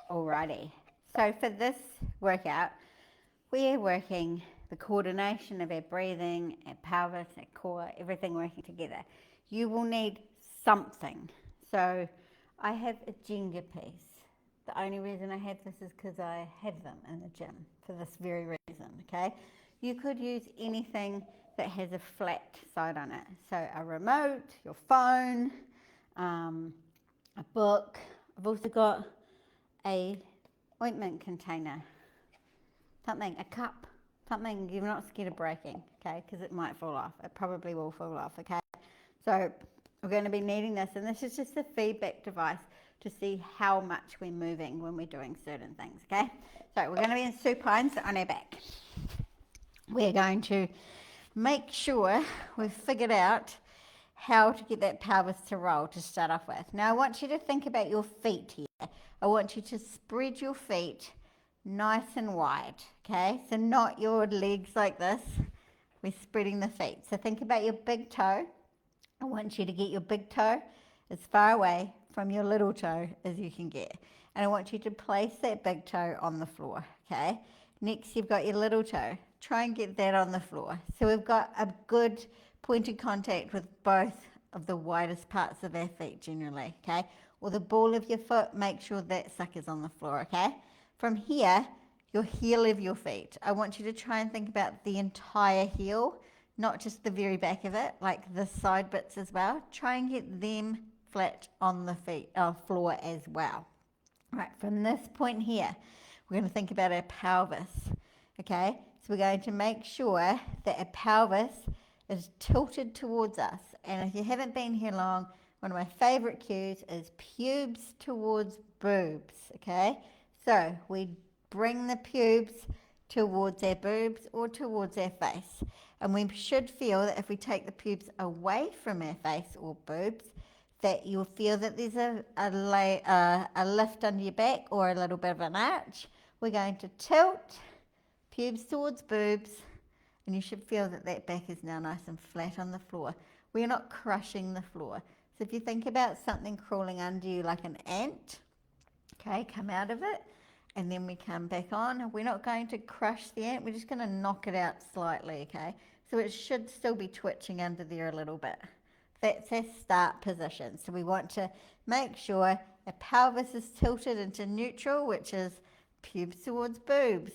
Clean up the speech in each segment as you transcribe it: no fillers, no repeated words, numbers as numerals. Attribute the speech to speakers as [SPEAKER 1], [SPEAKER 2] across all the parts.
[SPEAKER 1] Alrighty. So for this workout, we're working the coordination of our breathing, our pelvis, our core, everything working together. You will need something. So I have a Jenga piece. The only reason I have this is because I have them in the gym for this very reason, okay? You could use anything that has a flat side on it. So a remote, your phone, a book. I've also got a ointment container, something, a cup, something you're not scared of breaking, okay, because it might fall off. It probably will fall off, okay? So we're going to be needing this, and this is just a feedback device to see how much we're moving when we're doing certain things, okay? So we're going to be in supines on our back. We're going to make sure we've figured out how to get that pelvis to roll to start off with. Now I want you to think about your feet here. I want you to spread your feet nice and wide, okay? So not your legs like this. We're spreading the feet. So think about your big toe. I want you to get your big toe as far away from your little toe as you can get. And I want you to place that big toe on the floor, okay? Next, you've got your little toe. Try and get that on the floor. So we've got a good point of contact with both of the widest parts of our feet generally, okay? Or the ball of your foot, make sure that sucker's on the floor, okay? From here, your heel of your feet. I want you to try and think about the entire heel, not just the very back of it, like the side bits as well. Try and get them flat on the floor as well. Right, from this point here, we're going to think about our pelvis, okay? So we're going to make sure that our pelvis is tilted towards us. And if you haven't been here long, one of my favorite cues is pubes towards boobs, okay? So we bring the pubes towards our boobs or towards our face. And we should feel that if we take the pubes away from our face or boobs, that you'll feel that there's a lift under your back or a little bit of an arch. We're going to tilt pubes towards boobs, and you should feel that that back is now nice and flat on the floor. We're not crushing the floor. So if you think about something crawling under you like an ant, okay, come out of it, and then we come back on. We're not going to crush the ant, we're just going to knock it out slightly, okay? So it should still be twitching under there a little bit. That's our start position. So we want to make sure our pelvis is tilted into neutral, which is pubes towards boobs,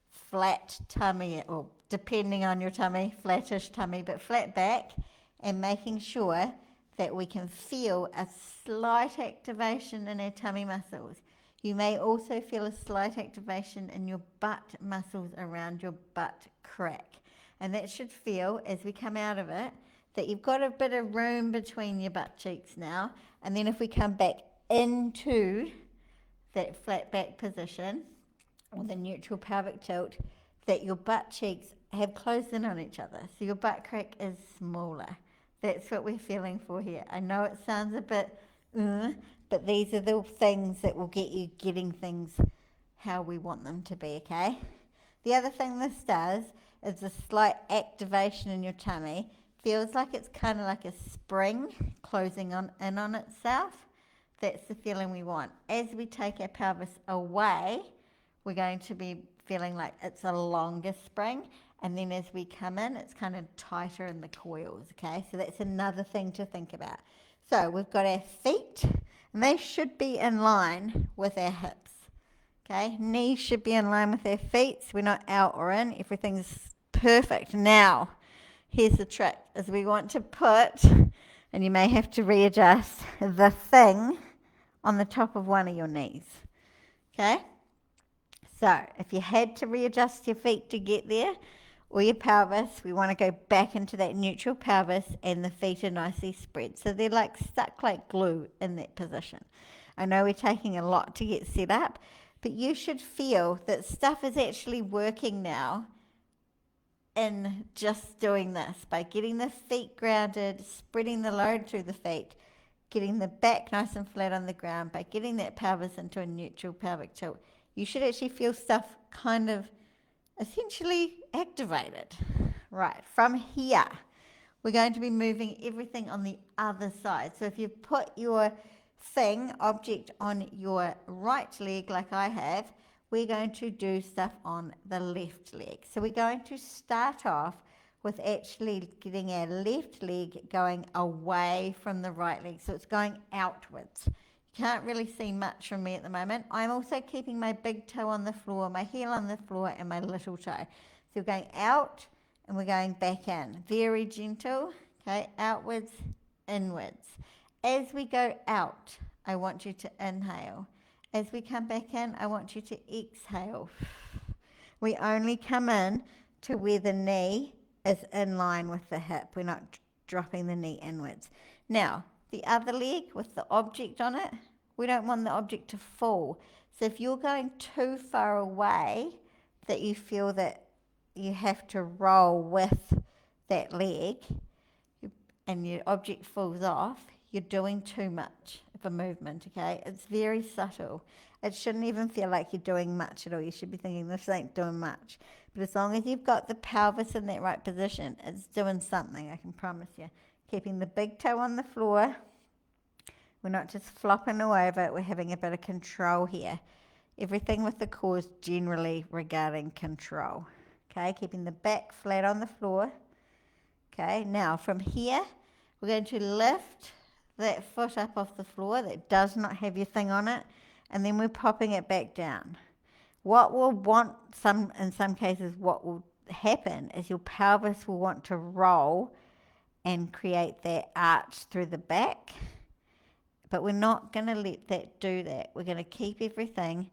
[SPEAKER 1] flat tummy, or depending on your tummy, flattish tummy, but flat back, and making sure that we can feel a slight activation in our tummy muscles. You may also feel a slight activation in your butt muscles around your butt crack. And that should feel, as we come out of it, that you've got a bit of room between your butt cheeks now. And then if we come back into that flat back position, or the neutral pelvic tilt, that your butt cheeks have closed in on each other. So your butt crack is smaller. That's what we're feeling for here. I know it sounds a bit, but these are the things that will get you getting things how we want them to be, okay? The other thing this does is a slight activation in your tummy. Feels like it's kind of like a spring closing in on itself. That's the feeling we want. As we take our pelvis away, we're going to be feeling like it's a longer spring. And then as we come in, it's kind of tighter in the coils, okay? So that's another thing to think about. So we've got our feet, and they should be in line with our hips, okay? Knees should be in line with our feet, so we're not out or in. Everything's perfect. Now, here's the trick, is we want to put, and you may have to readjust, the thing on the top of one of your knees, okay? So if you had to readjust your feet to get there, or your pelvis, we want to go back into that neutral pelvis, and the feet are nicely spread. So they're like stuck like glue in that position. I know we're taking a lot to get set up, but you should feel that stuff is actually working now in just doing this, by getting the feet grounded, spreading the load through the feet, getting the back nice and flat on the ground, by getting that pelvis into a neutral pelvic tilt. You should actually feel stuff kind of essentially activated. Right, from here, we're going to be moving everything on the other side. So if you put your object on your right leg like I have, we're going to do stuff on the left leg. So we're going to start off with actually getting our left leg going away from the right leg. So it's going outwards. You can't really see much from me at the moment. I'm also keeping my big toe on the floor, my heel on the floor, and my little toe. So we're going out and we're going back in. Very gentle, okay, outwards, inwards. As we go out, I want you to inhale. As we come back in, I want you to exhale. We only come in to where the knee is in line with the hip. We're not dropping the knee inwards. Now, the other leg with the object on it, we don't want the object to fall. So if you're going too far away that you feel that you have to roll with that leg and your object falls off, you're doing too much of a movement, okay? It's very subtle. It shouldn't even feel like you're doing much at all. You should be thinking, this ain't doing much. But as long as you've got the pelvis in that right position, it's doing something, I can promise you. Keeping the big toe on the floor. We're not just flopping all over it. We're having a bit of control here. Everything with the core is generally regarding control. Okay, keeping the back flat on the floor. Okay, now from here, we're going to lift that foot up off the floor that does not have your thing on it, and then we're popping it back down. What will want in some cases, what will happen is your pelvis will want to roll and create that arch through the back, but we're not going to let that do that. We're going to keep everything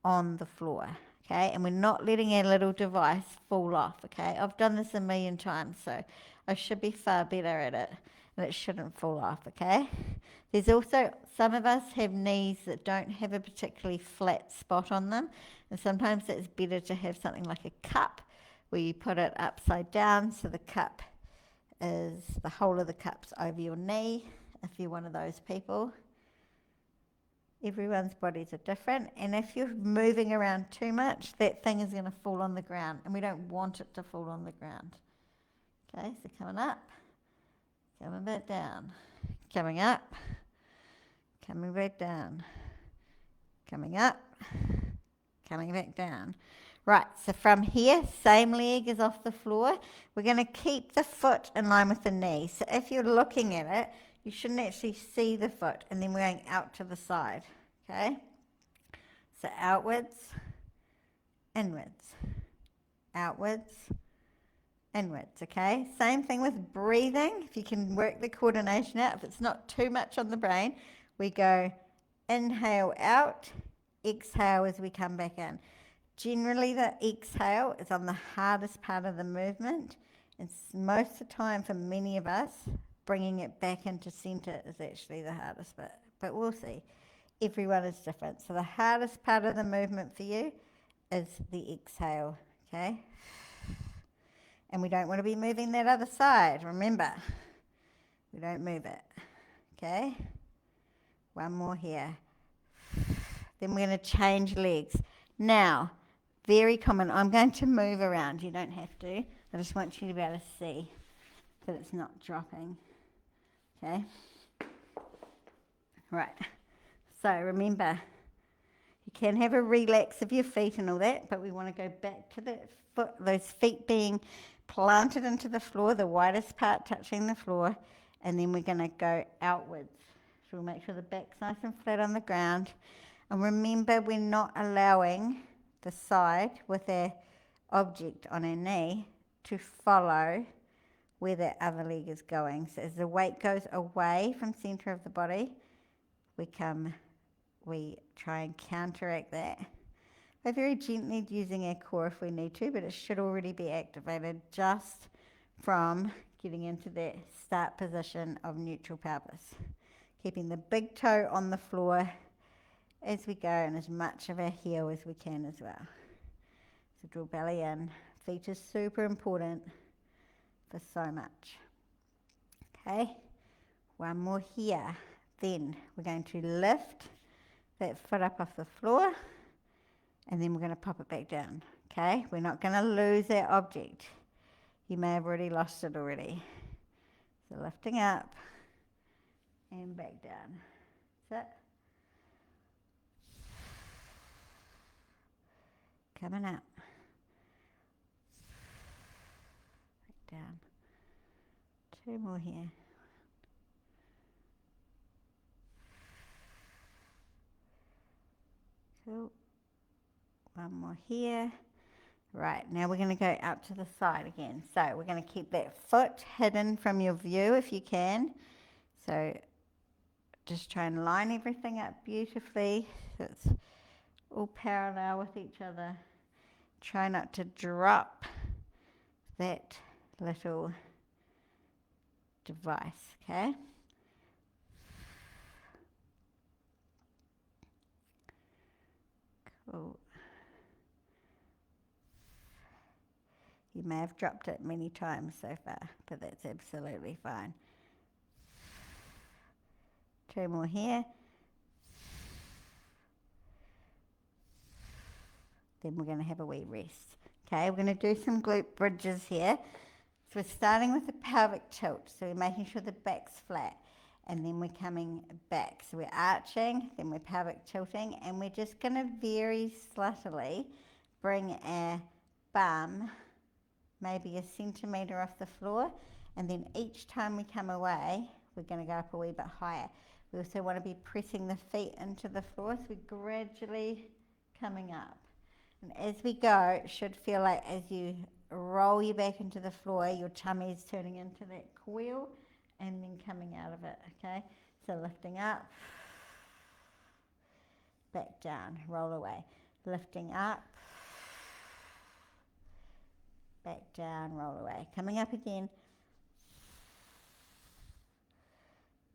[SPEAKER 1] on the floor, okay? And we're not letting our little device fall off, okay? I've done this a million times, so I should be far better at it, and it shouldn't fall off, okay? There's also, some of us have knees that don't have a particularly flat spot on them, and sometimes it's better to have something like a cup where you put it upside down so the cup is, the whole of the cup's over your knee, if you're one of those people. Everyone's bodies are different, and if you're moving around too much, that thing is going to fall on the ground, and we don't want it to fall on the ground. Okay, so coming up, coming back down, coming up, coming back down, coming up, coming back down. Right, so from here, same leg is off the floor. We're going to keep the foot in line with the knee. So if you're looking at it, you shouldn't actually see the foot, and then we're going out to the side, okay? So outwards, inwards, outwards, inwards, okay? Same thing with breathing. If you can work the coordination out, if it's not too much on the brain, we go inhale out, exhale as we come back in. Generally, the exhale is on the hardest part of the movement. It's most of the time for many of us, bringing it back into center is actually the hardest bit, but we'll see. Everyone is different. So the hardest part of the movement for you is the exhale, okay? And we don't want to be moving that other side, remember. We don't move it, okay? One more here. Then we're going to change legs. Now, very common, I'm going to move around, you don't have to. I just want you to be able to see that it's not dropping. Okay, right, so remember, you can have a relax of your feet and all that, but we want to go back to the foot, those feet being planted into the floor, the widest part touching the floor, and then we're going to go outwards. So we'll make sure the back's nice and flat on the ground, and remember, we're not allowing the side with our object on our knee to follow where that other leg is going. So as the weight goes away from center of the body, we try and counteract that. We're very gently using our core if we need to, but it should already be activated just from getting into that start position of neutral pelvis. Keeping the big toe on the floor as we go, and as much of our heel as we can as well. So draw belly in. Feet is super important for so much. Okay, one more here. Then we're going to lift that foot up off the floor, and then we're going to pop it back down. Okay, we're not going to lose that object. You may have already lost it already. So lifting up and back down. That's it. Coming out. Back down. 2 more here. Cool. 1 more here. Right, now we're going to go out to the side again. So we're going to keep that foot hidden from your view if you can. So just try and line everything up beautifully so it's all parallel with each other. Try not to drop that little device, okay? Cool. You may have dropped it many times so far, but that's absolutely fine. 2 more here. Then we're going to have a wee rest. Okay, we're going to do some glute bridges here. So we're starting with the pelvic tilt. So we're making sure the back's flat. And then we're coming back. So we're arching, then we're pelvic tilting. And we're just going to very subtly bring our bum maybe 1 centimetre off the floor. And then each time we come away, we're going to go up a wee bit higher. We also want to be pressing the feet into the floor. So we're gradually coming up. And as we go, it should feel like as you roll your back into the floor, your tummy is turning into that coil and then coming out of it, okay? So lifting up, back down, roll away. Lifting up, back down, roll away. Coming up again,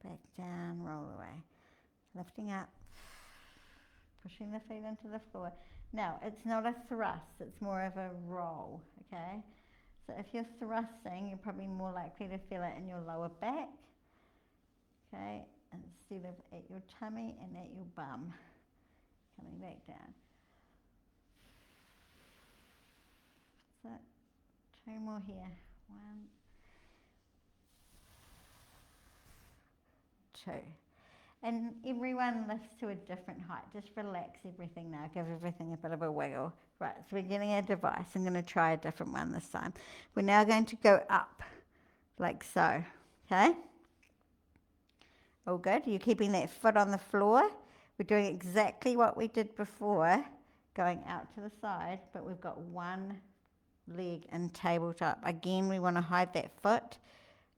[SPEAKER 1] back down, roll away. Lifting up, pushing the feet into the floor. Now, it's not a thrust, it's more of a roll, okay? So if you're thrusting, you're probably more likely to feel it in your lower back, okay? Instead of at your tummy and at your bum. Coming back down. So, 2 more here. 1, 2. And everyone lifts to a different height. Just relax everything now. Give everything a bit of a wiggle. Right, so we're getting a device. I'm going to try a different one this time. We're now going to go up, like so. Okay? All good? You're keeping that foot on the floor. We're doing exactly what we did before, going out to the side, but we've got one leg in tabletop. Again, we want to hide that foot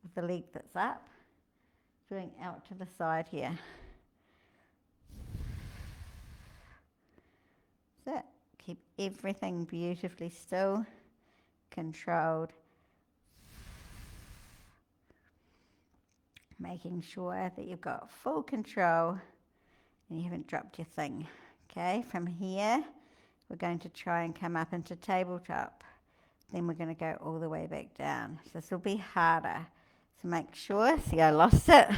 [SPEAKER 1] with the leg that's up. Going out to the side here. So keep everything beautifully still, controlled. Making sure that you've got full control and you haven't dropped your thing. Okay, from here, we're going to try and come up into tabletop. Then we're going to go all the way back down. So this will be harder. So make sure, see I lost it.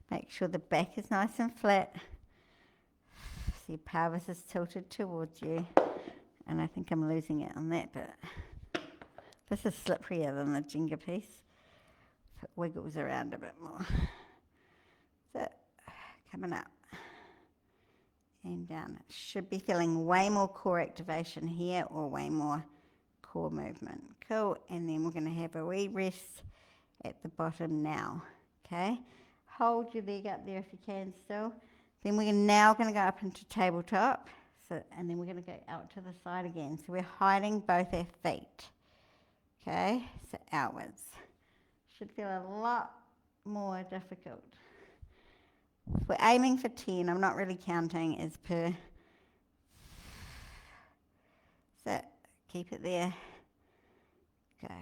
[SPEAKER 1] Make sure the back is nice and flat. See pelvis is tilted towards you. And I think I'm losing it on that bit. This is slipperier than the Jenga piece. So it wiggles around a bit more. So coming up and down. Should be feeling way more core activation here or way more core movement. Cool. And then we're going to have a wee rest at the bottom now. Okay. Hold your leg up there if you can still. Then we're now going to go up into tabletop. So, and then we're going to go out to the side again. So we're hiding both our feet. Okay. So outwards. Should feel a lot more difficult. We're aiming for 10. I'm not really counting as per. So keep it there. Go.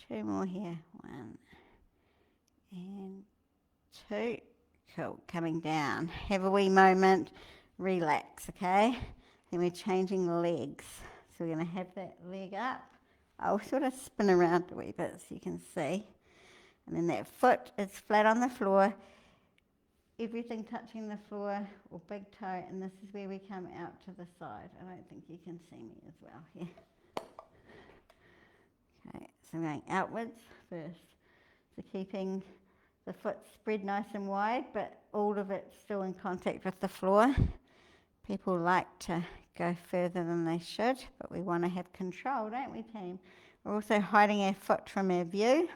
[SPEAKER 1] Two more here. 1 and 2. Cool. Coming down. Have a wee moment. Relax, okay? Then we're changing legs. So we're going to have that leg up. I'll sort of spin around a wee bit so you can see. And then that foot is flat on the floor. Everything touching the floor or big toe. And this is where we come out to the side. I don't think you can see me as well here. Okay, so I'm going outwards first. So keeping the foot spread nice and wide, but all of it still in contact with the floor. People like to go further than they should, but we want to have control, don't we, team? We're also hiding our foot from our view.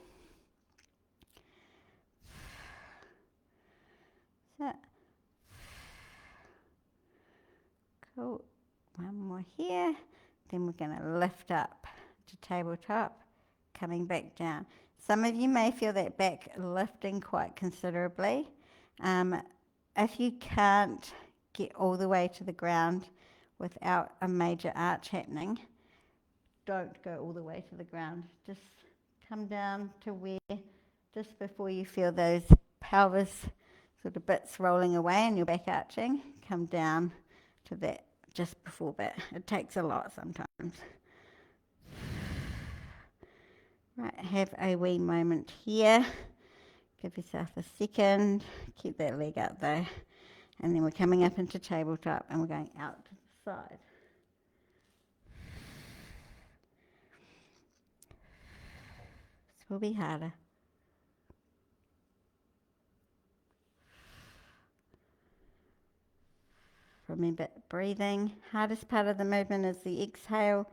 [SPEAKER 1] So, cool. One more here. Then we're going to lift up to tabletop, coming back down. Some of you may feel that back lifting quite considerably. If you can't get all the way to the ground without a major arch happening, don't go all the way to the ground. Just come down to where, just before you feel those pelvis sort of bits rolling away and your back arching, come down to that just before bit. It takes a lot sometimes. Right, have a wee moment here. Give yourself a second. Keep that leg up though. And then we're coming up into tabletop and we're going out to the side. This will be harder. Remember, breathing. Hardest part of the movement is the exhale.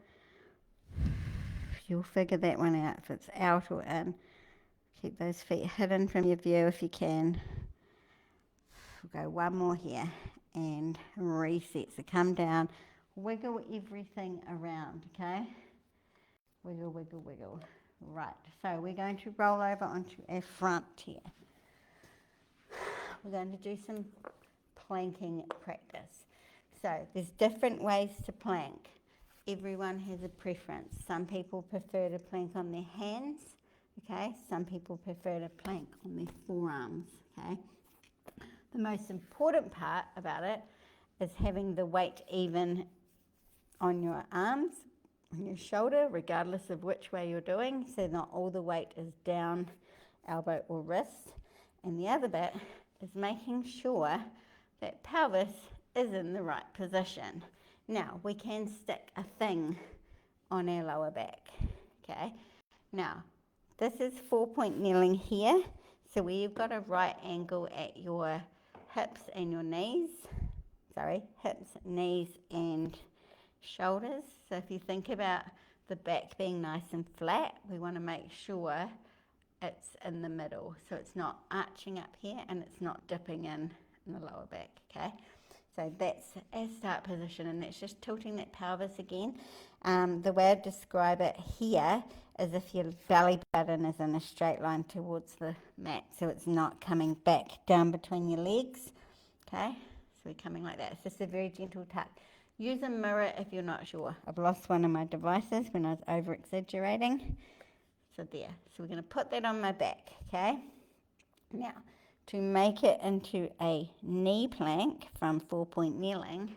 [SPEAKER 1] You'll figure that one out if it's out or in. Keep those feet hidden from your view if you can. We'll go one more here and reset. So come down, wiggle everything around, okay? Wiggle, wiggle, wiggle. Right, so we're going to roll over onto our front here. We're going to do some planking practice. So there's different ways to plank. Everyone has a preference. Some people prefer to plank on their hands, okay? Some people prefer to plank on their forearms, okay? The most important part about it is having the weight even on your arms, on your shoulder, regardless of which way you're doing, so not all the weight is down, elbow or wrist. And the other bit is making sure that pelvis is in the right position. Now, we can stick a thing on our lower back, okay? Now, this is 4-point kneeling here, so where you've got a right angle at your hips and your knees, hips, knees and shoulders. So if you think about the back being nice and flat, we want to make sure it's in the middle. So it's not arching up here and it's not dipping in the lower back, okay? So that's our start position, and that's just tilting that pelvis again. The way I describe it here is if your belly button is in a straight line towards the mat, so it's not coming back down between your legs, okay? So we're coming like that. It's just a very gentle tuck. Use a mirror if you're not sure. I've lost one of my devices when I was over-exaggerating. So there. So we're going to put that on my back, okay? Now, to make it into a knee plank from 4-point kneeling,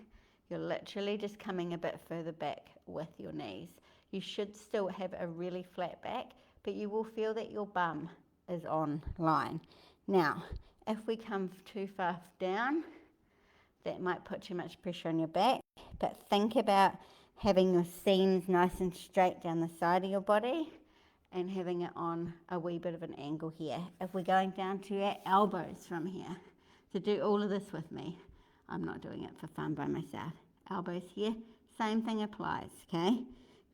[SPEAKER 1] you're literally just coming a bit further back with your knees. You should still have a really flat back, but you will feel that your bum is on line. Now, if we come too far down, that might put too much pressure on your back, but think about having your seams nice and straight down the side of your body and having it on a wee bit of an angle here. If we're going down to our elbows from here, so do all of this with me. I'm not doing it for fun by myself. Elbows here, same thing applies, okay?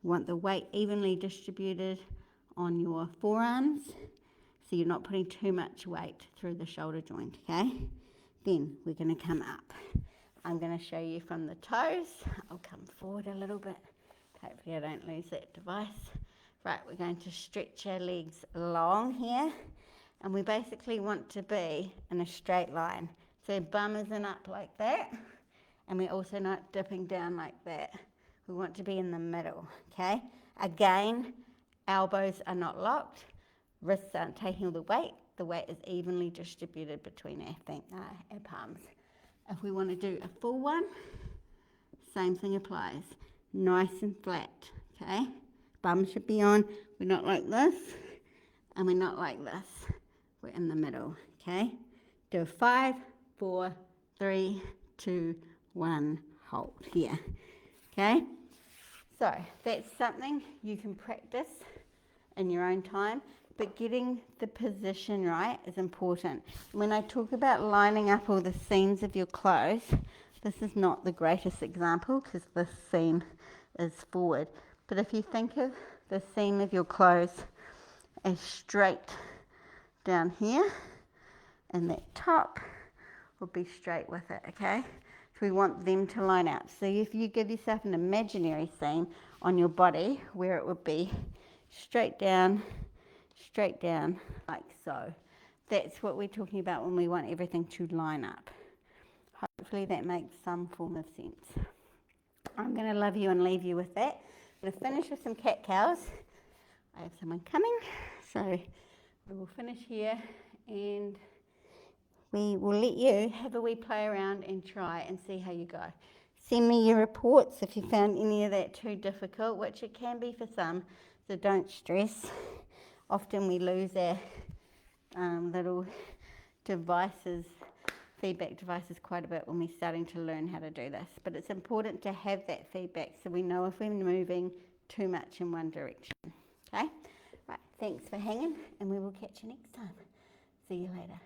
[SPEAKER 1] You want the weight evenly distributed on your forearms, so you're not putting too much weight through the shoulder joint, okay? Then we're going to come up. I'm going to show you from the toes. I'll come forward a little bit. Hopefully I don't lose that device. Right, we're going to stretch our legs long here, and we basically want to be in a straight line. So bum isn't up like that, and we're also not dipping down like that. We want to be in the middle, okay? Again, elbows are not locked, wrists aren't taking all the weight is evenly distributed between our palms. If we want to do a full one, same thing applies. Nice and flat, okay? Bum should be on. We're not like this, and we're not like this. We're in the middle, okay? Do a 5, 4, 3, 2, 1, hold here, okay? So that's something you can practice in your own time. but getting the position right is important. When I talk about lining up all the seams of your clothes, this is not the greatest example because this seam is forward. But if you think of the seam of your clothes as straight down here, and that top will be straight with it, okay? So we want them to line up. So if you give yourself an imaginary seam on your body where it would be straight down, like so. That's what we're talking about when we want everything to line up. Hopefully that makes some form of sense. I'm going to love you and leave you with that. I'm going to finish with some cat-cows. I have someone coming, so we will finish here and we will let you have a wee play around and try and see how you go. Send me your reports if you found any of that too difficult, which it can be for some, so don't stress. Often we lose our little devices, feedback devices quite a bit when we're starting to learn how to do this. But it's important to have that feedback so we know if we're moving too much in one direction. Okay? Right, thanks for hanging and we will catch you next time. See you later.